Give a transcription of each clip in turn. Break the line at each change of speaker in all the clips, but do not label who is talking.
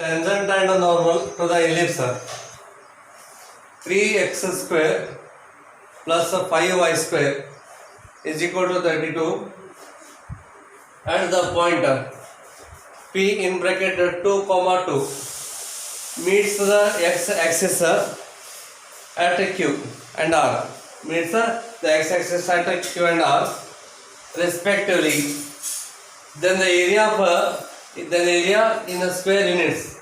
tangent and normal to the ellipse 3x square plus 5y square is equal to 32 and the point P in bracket 2 comma 2 meets the x axis at Q and R, meets the x axis at Q and R respectively. Then the area in a square units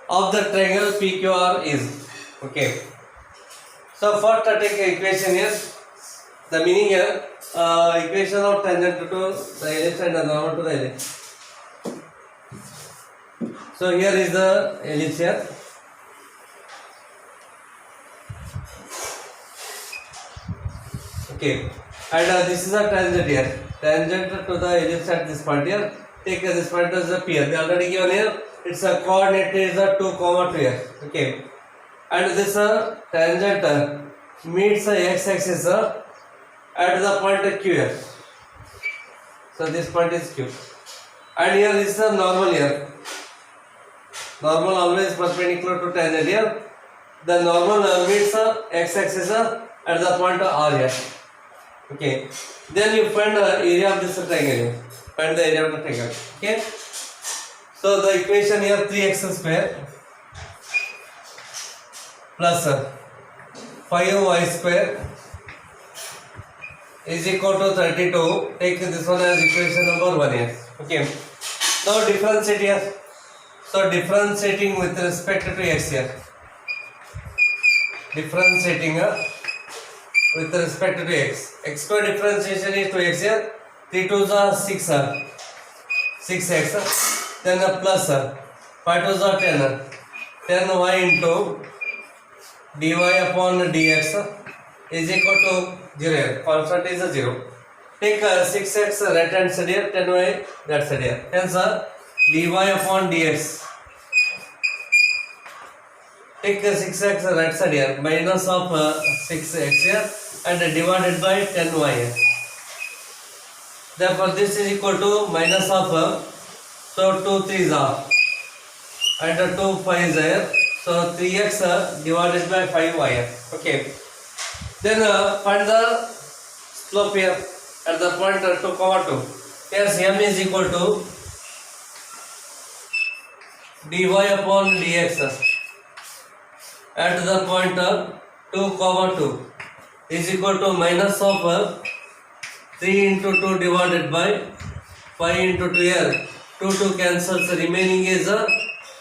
of the triangle PQR is okay. So first take equation here. The meaning here equation of tangent to the ellipse and the normal to the ellipse. So here is the ellipse here. Okay, and this is a tangent here. Tangent to the ellipse at this point here. Take this point as a P. They already given here. It's a coordinate is a 2 comma 2 here. Okay, and this tangent meets the x axis at the point Q here. So this point is Q, and here this is a normal here. Normal always perpendicular to tangent here. The normal meets the x axis at the point R here. Okay, then you find the area of this triangle. Find the area of the triangle. Okay, so the equation here 3x square plus 5y square is equal to 32. Take this one as equation number 1 here. Okay, now differentiate here. So differentiating with respect to x here. Differentiating with respect to x. X square differentiation is to x here. 3 2s are 6x. Then plus 5 2s are 10. 10y into dy upon dx is equal to 0 here. Constant is 0. Take 6x right hand side here, 10y that side here. Hence dy upon dx. Take 6x right side here, minus of 6x here and divided by 10y here. Therefore this is equal to minus of so 2 3s are and 2 5s here. So 3x divided by 5y here. Okay. Then find the slope here at the point 2 comma 2. Yes, m is equal to dy upon dx at the point 2 comma 2 is equal to minus of 3 into 2 divided by 5 into 2 here. 2 cancels, remaining is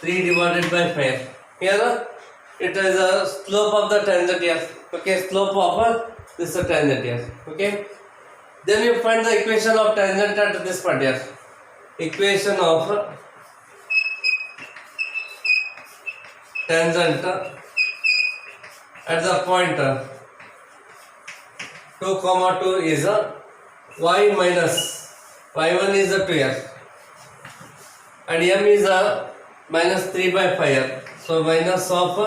3 divided by 5. Here it is a slope of the tangent here. Okay, slope of this tangent here. Okay, then you find the equation of tangent at this point here. Equation of tangent at the point 2 comma 2 is y minus y1 is 2 here and m is minus 3 by 5 here. So minus of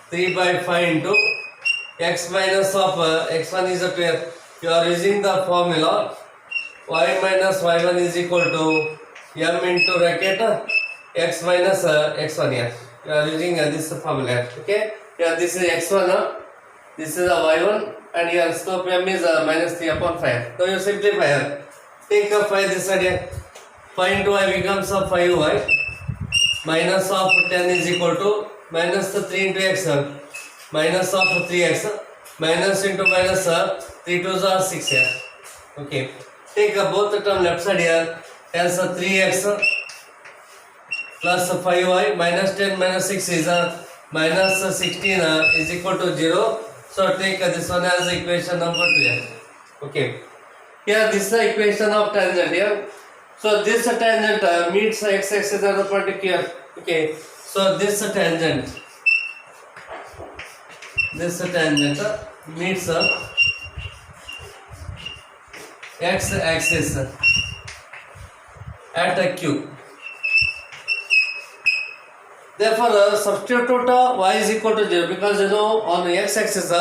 3 by 5 into x minus of x1 is 2 here. You are using the formula y minus y1 is equal to m into bracket x minus x1 here. You are using this formula here. Okay, here this is x1, this is a y1 and here slope m is minus 3 upon 5. So you simplify here. Take 5 this side here. 5 into y becomes 5y minus of 10 is equal to minus 3 into x minus of 3x minus into minus 3 2s are 6 here. Okay, take both the term left side here as 3x plus 5y minus 10 minus 6 is minus 16 is equal to 0. So take this one as equation number 2 here. Okay, here this is the equation of tangent here. So this tangent meets x axis at the point here. Okay, so this tangent meets x axis at a q. Therefore, substitute y is equal to 0 because you know on x axis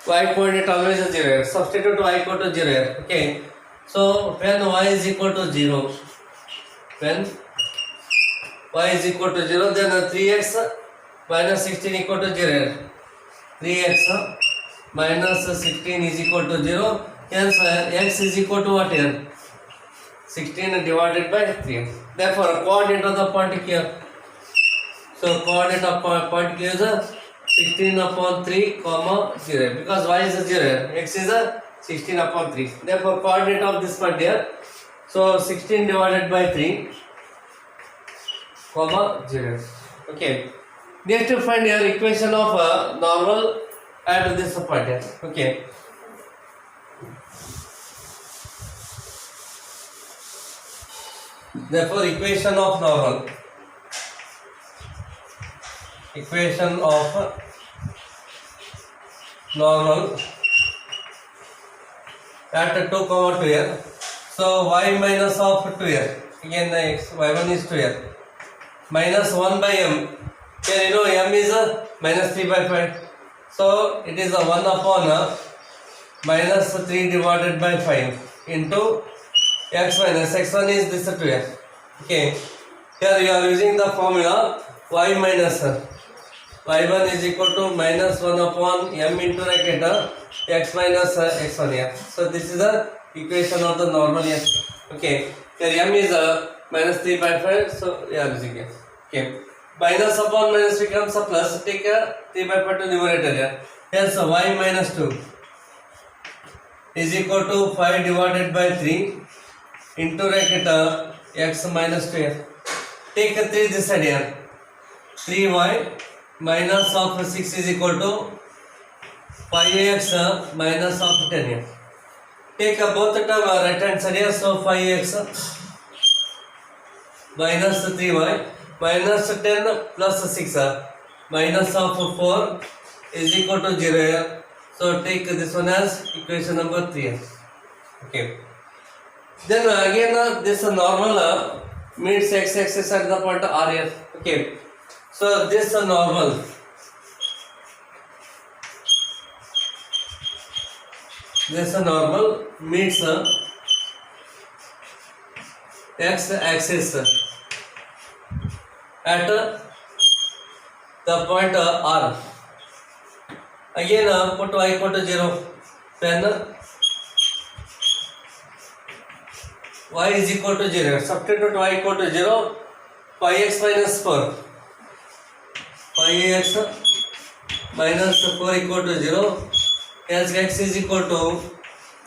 y coordinate always is 0. Substitute y equal to 0 here. Okay. So when y is equal to 0, when y is equal to 0, then 3x minus 16 equal to 0. 3x minus 16 is equal to 0. Hence x is equal to what here? 16 divided by 3. Therefore, coordinate of the point here. So coordinate of point here is 16 upon 3 comma 0, because y is a 0, x is a 16 upon 3. Therefore, coordinate of this point here. So 16 divided by 3 comma 0. Okay. Next to find your equation of normal at this point here. Okay. Therefore, equation of normal. Equation of normal at 2 comma 2 here. So y minus of 2 here. Again the x y1 is 2 here. Minus 1 by m. Here you know m is a minus 3 by 5. So it is a 1 upon minus 3 divided by 5 into x minus x1 is this 2 here. Okay. Here you are using the formula y minus y1 is equal to minus 1 upon m into bracket x minus x1 here. So this is the equation of the normal here. Okay. Here m is minus 3 by 5. So we are using it. Okay. Minus upon minus becomes a plus. Take a 3 by 5 to numerator here. Hence y minus 2 is equal to 5 divided by 3 into bracket x minus 2 here. Take a 3 this side here. 3y minus of 6 is equal to 5x minus of 10 here. Take both the term right hand side here. So 5x minus 3y minus 10 plus 6 minus of 4 is equal to 0 here. So take this one as equation number 3 here. Okay. Then again this normal meets x axis at the point r here. Okay. So this normal meets x axis at the point r. Again put y equal to 0. Then y is equal to 0. Substitute y equal to 0. 5x minus 4. 5x minus 4 equal to 0. Hence x is equal to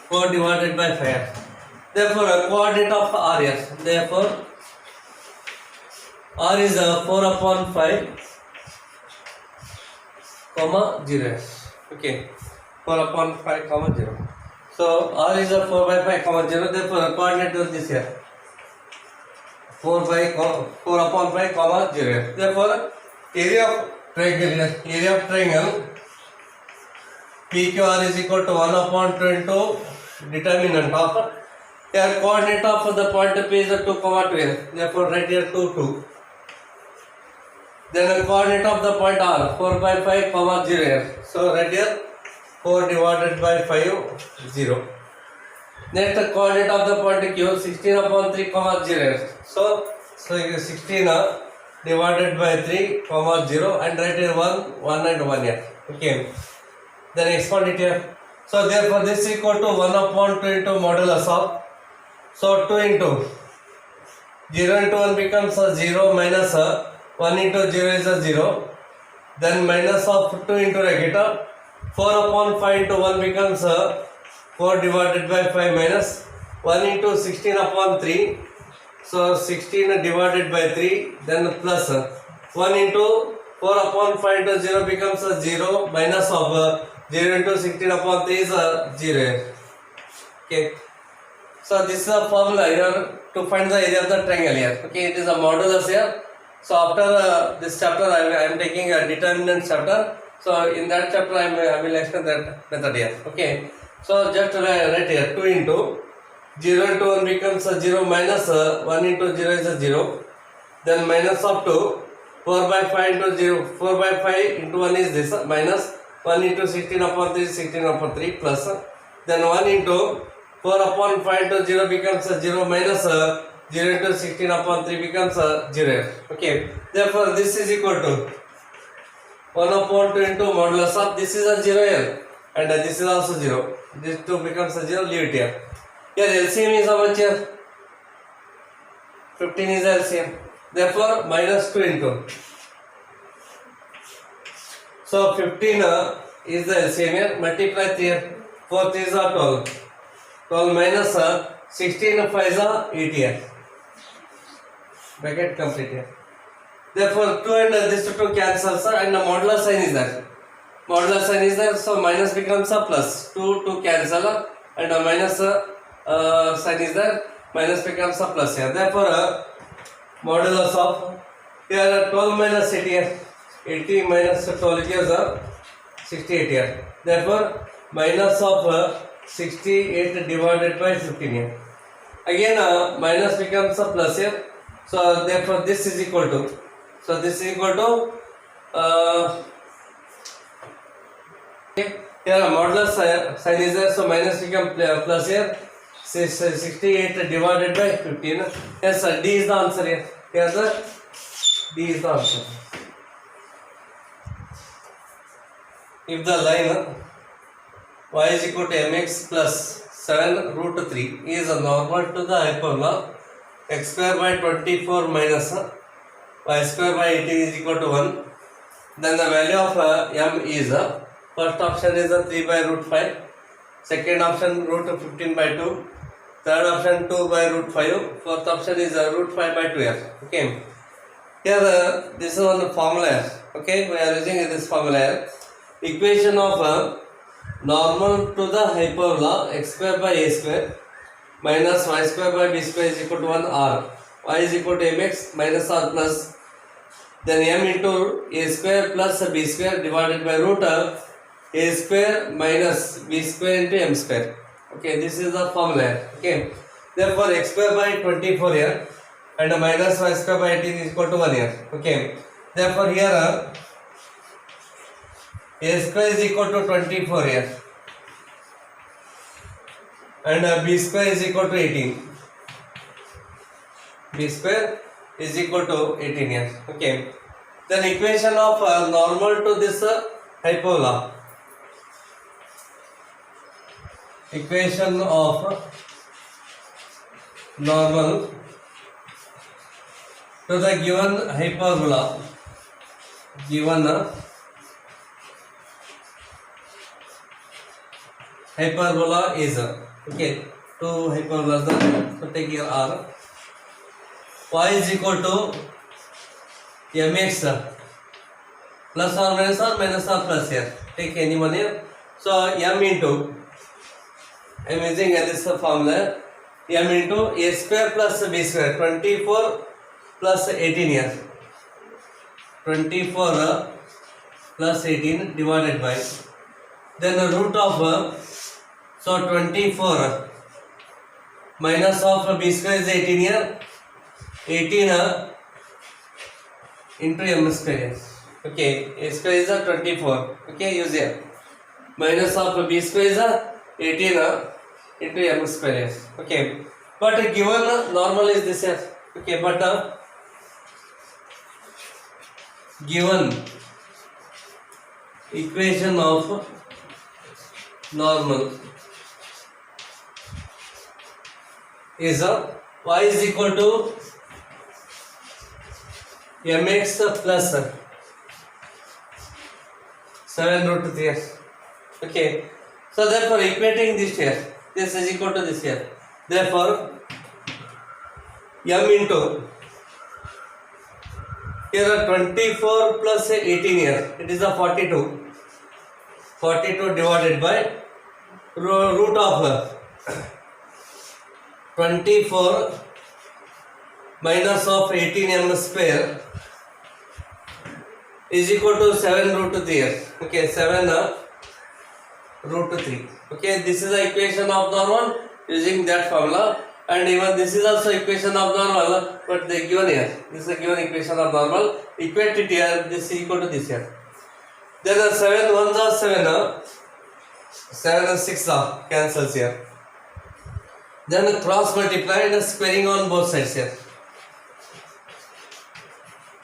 4 divided by 5. Therefore, coordinate of r here. Therefore, r is 4 upon 5 comma 0. Okay, 4 upon 5 comma 0. So r is 4 by 5 comma 0. Therefore, coordinate of this here. 4 upon 5 comma 0. Therefore, area of triangle PQR is equal to 1 upon 2 into determinant of here coordinate of the point P is 2 comma 2. Therefore, write here 2 2. Then the coordinate of the point R 4 by 5 comma 0 here. So write here 4 divided by 5 0. Next the coordinate of the point Q 16 upon 3 comma 0 here. So 16 divided by 3 comma 0 and write here 1 and 1 here. Okay. Then expand it here. So therefore this is equal to 1 upon 2 into modulus of. So 2 into 0 into 1 becomes 0 minus 1 into 0 is 0. Then minus of 2 into bracket 4 upon 5 into 1 becomes 4 divided by 5 minus 1 into 16 upon 3. So 16 divided by 3 then plus 1 into 4 upon 5 into 0 becomes 0 minus of 0 into 16 upon 3 is 0. Okay. So this is a formula here to find the area of the triangle here. Okay, it is a modulus here. So after this chapter I am taking a determinant chapter. So in that chapter I will explain that method here. Okay. So just write here 2 into 0 into 1 becomes 0 minus 1 into 0 is 0. Then minus of 2 4 by 5 into 0 4 by 5 into 1 is this minus 1 into 16 upon 3 16 upon 3 plus then 1 into 4 upon 5 to 0 becomes 0 minus 0 into 16 upon 3 becomes 0 here. Okay, therefore this is equal to 1 upon 2 into modulus of this is a 0 here and this is also 0. This 2 becomes a 0, leave it here. Here LCM is how much here? 15 is LCM. Therefore minus 2 into. So 15 is the LCM here. Multiply 3 here. 4 3 is 12. 12 minus 16 5 is 8 here. Bracket complete here. Therefore 2 and this 2 cancels and the modular sign is there. Modular sign is there, so minus becomes a plus. 2 cancel and a minus sign is there. Minus becomes a plus here. Therefore modulus of here 12 minus 80 here. 80 minus 12 gives 68 here. Therefore minus of 68 divided by 15 here. Again minus becomes a plus here. So therefore this is equal to. So this is equal to here modulus sign is there, so minus become plus here. 68 divided by 15. Yes sir, D is the answer here. Here the D is the answer. If the line y is equal to mx plus 7 root 3 is normal to the hyperbola x square by 24 minus y square by 18 is equal to 1, then the value of m is first option is 3 by root 5, second option root 15 by 2, third option 2 by root 5, fourth option is root 5 by 12. Okay, here this is one formula here. Okay, we are using this formula here. Equation of normal to the hyperbola x square by a square minus y square by b square is equal to 1 r. Y is equal to mx minus r plus then m into a square plus b square divided by root a square minus b square into m square. Okay, this is the formula here. Okay, therefore x square by 24 here and minus y square by 18 is equal to 1 here. Okay, therefore here a square is equal to 24 here and b square is equal to 18. B square is equal to 18 here. Okay, then equation of normal to this hyperbola. Equation of normal to the given hyperbola. Given hyperbola is okay. Two hyperbolas. So take here r. Y is equal to mx plus or minus plus here. Take any one here. So m into I am using this formula m into a square plus b square 24 plus 18 here. 24 plus 18 divided by then the root of so 24 minus of b square is 18 here. 18 into m square. Okay, a square is 24. Okay, use here. Minus of b square is 18 into m square. Okay, but given normal is this here. Okay, but given equation of normal is y is equal to mx plus 7 root 3. Okay, so therefore equating this here, this is equal to this here. Therefore m into here 24 plus 18 here, it is a 42. 42 divided by root of 24 minus of 18m square is equal to 7 root 3 here. Okay, 7 root 3. Okay, this is the equation of normal using that formula, and even this is also equation of normal, but they given here. This is a given equation of normal. Equate it here. This is equal to this here. Then 7 1s are 7 and 6 cancels here. Then cross multiply and squaring on both sides here.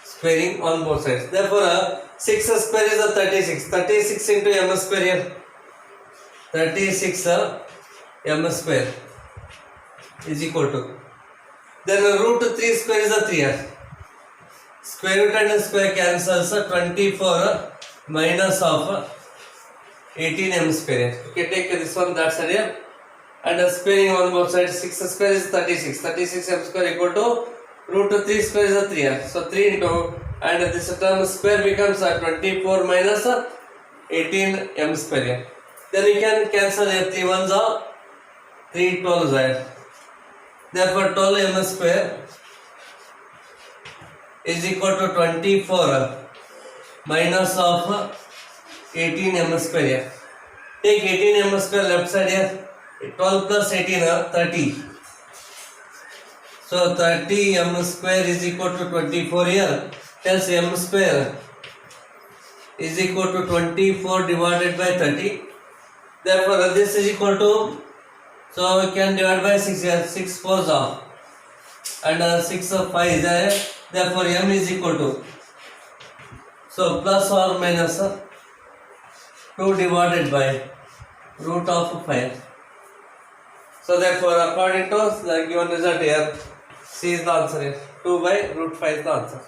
Squaring on both sides. Therefore, 6 square is 36. 36 into m square here. 36 m square is equal to. Then root 3 square is 3 here. Square root and square cancels. 24 minus of 18 m square. Okay, take this one, that's here. And squaring on both sides. 6 square is 36. 36 m square equal to root 3 square is 3 here. So 3 into, and this term square becomes 24 minus 18 m square here. Then we can cancel here. 3 ones are 3 12s here. Therefore 12 m square is equal to 24 minus of 18 m square here. Take 18 m square left side here. 12 plus 18 30. So 30 m square is equal to 24 here. Hence m square is equal to 24 divided by 30. Therefore this is equal to, so we can divide by 6 here. 6 4s off. And 6 of 5 is there. Therefore m is equal to, so plus or minus 2 divided by root of 5. So therefore according to the given result here, C is the answer here. 2 by root 5 is the answer.